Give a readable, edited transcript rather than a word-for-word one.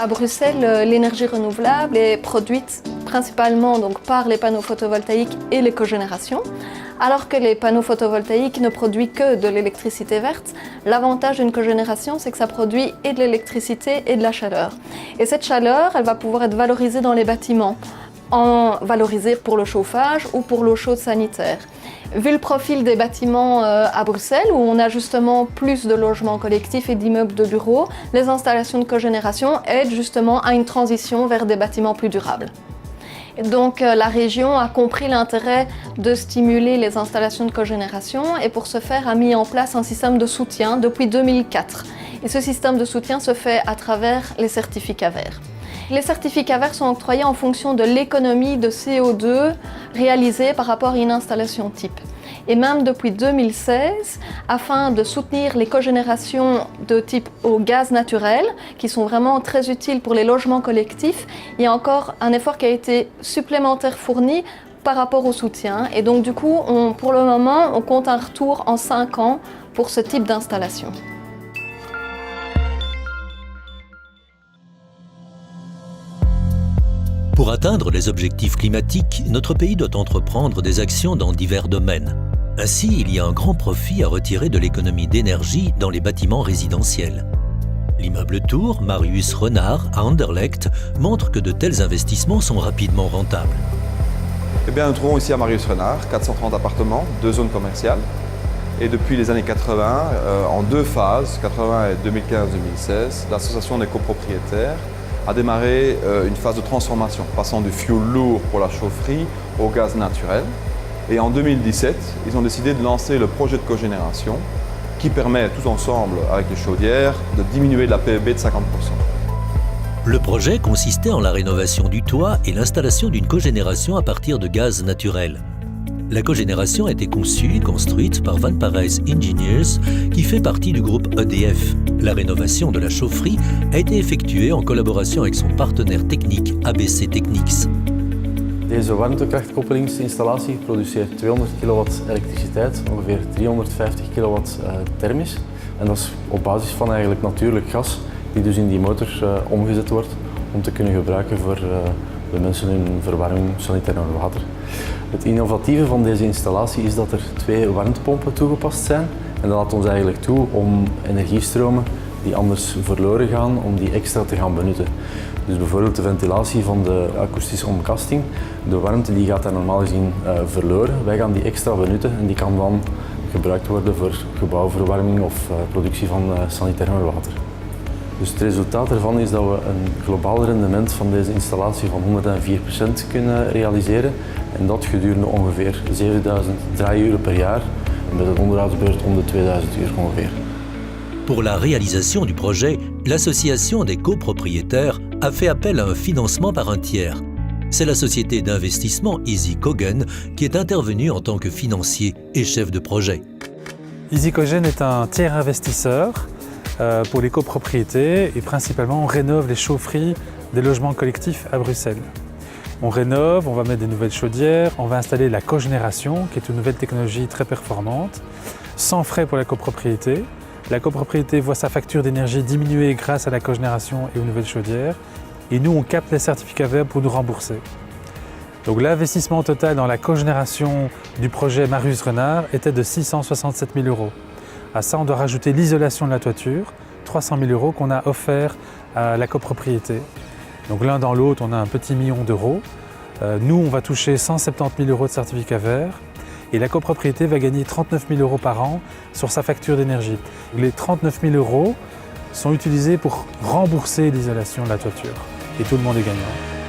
À Bruxelles, l'énergie renouvelable est produite principalement donc, par les panneaux photovoltaïques et l'écogénération. Alors que les panneaux photovoltaïques ne produisent que de l'électricité verte, l'avantage d'une cogénération, c'est que ça produit et de l'électricité et de la chaleur. Et cette chaleur, elle va pouvoir être valorisée dans les bâtiments, valorisée pour le chauffage ou pour l'eau chaude sanitaire. Vu le profil des bâtiments à Bruxelles, où on a justement plus de logements collectifs et d'immeubles de bureaux, les installations de cogénération aident justement à une transition vers des bâtiments plus durables. Donc la région a compris l'intérêt de stimuler les installations de cogénération et pour ce faire a mis en place un système de soutien depuis 2004. Et ce système de soutien se fait à travers les certificats verts. Les certificats verts sont octroyés en fonction de l'économie de CO2 réalisée par rapport à une installation type. Et même depuis 2016, afin de soutenir les cogénérations de type au gaz naturel, qui sont vraiment très utiles pour les logements collectifs, il y a encore un effort qui a été supplémentaire fourni par rapport au soutien. Et donc du coup, pour le moment, on compte un retour en 5 ans pour ce type d'installation. Pour atteindre les objectifs climatiques, notre pays doit entreprendre des actions dans divers domaines. Ainsi, il y a un grand profit à retirer de l'économie d'énergie dans les bâtiments résidentiels. L'immeuble Tour Marius Renard à Anderlecht montre que de tels investissements sont rapidement rentables. Eh bien, nous trouvons ici à Marius Renard 430 appartements, 2 zones commerciales. Et depuis les années 80, en 2 phases, 80 et 2015-2016, l'association des copropriétaires a démarré une phase de transformation, passant du fioul lourd pour la chaufferie au gaz naturel. Et en 2017, ils ont décidé de lancer le projet de cogénération qui permet, tous ensemble avec les chaudières, de diminuer la PEB de 50%. Le projet consistait en la rénovation du toit et l'installation d'une cogénération à partir de gaz naturel. La cogénération a été conçue et construite par Van Parijs Engineers, qui fait partie du groupe EDF. La rénovation de la chaufferie a été effectuée en collaboration avec son partenaire technique ABC Technics. Deze warmtekrachtkoppelingsinstallatie produceert 200 kW elektriciteit, ongeveer 350 kW thermisch. En dat is op basis van eigenlijk natuurlijk gas, die dus in die motor omgezet wordt om te kunnen gebruiken voor de mensen hun verwarming, sanitair en water. Het innovatieve van deze installatie is dat er 2 warmtepompen toegepast zijn. En dat laat ons eigenlijk toe om energiestromen die anders verloren gaan, om die extra te gaan benutten. Dus bijvoorbeeld de ventilatie van de akoestische omkasting, de warmte die gaat daar normaal gezien verloren. Wij gaan die extra benutten en die kan dan gebruikt worden voor gebouwverwarming of productie van sanitair water. Dus het resultaat ervan is dat we een globaal rendement van deze installatie van 104% kunnen realiseren en dat gedurende ongeveer 7000 draaiuren per jaar en met een onderhoudsbeurt om de 2000 uur ongeveer. Pour la réalisation du projet, l'association des copropriétaires a fait appel à un financement par un tiers. C'est la société d'investissement Easy Cogen qui est intervenue en tant que financier et chef de projet. Easy Cogen est un tiers investisseur pour les copropriétés et principalement on rénove les chaufferies des logements collectifs à Bruxelles. On rénove, on va mettre des nouvelles chaudières, on va installer la cogénération qui est une nouvelle technologie très performante, sans frais pour la copropriété. La copropriété voit sa facture d'énergie diminuer grâce à la cogénération et aux nouvelles chaudières. Et nous, on capte les certificats verts pour nous rembourser. Donc l'investissement total dans la cogénération du projet Marius Renard était de 667 000 €. À ça, on doit rajouter l'isolation de la toiture, 300 000 € qu'on a offert à la copropriété. Donc l'un dans l'autre, on a un petit million d'euros. Nous, on va toucher 170 000 € de certificats verts. Et la copropriété va gagner 39 000 € par an sur sa facture d'énergie. Les 39 000 € sont utilisés pour rembourser l'isolation de la toiture. Et tout le monde est gagnant.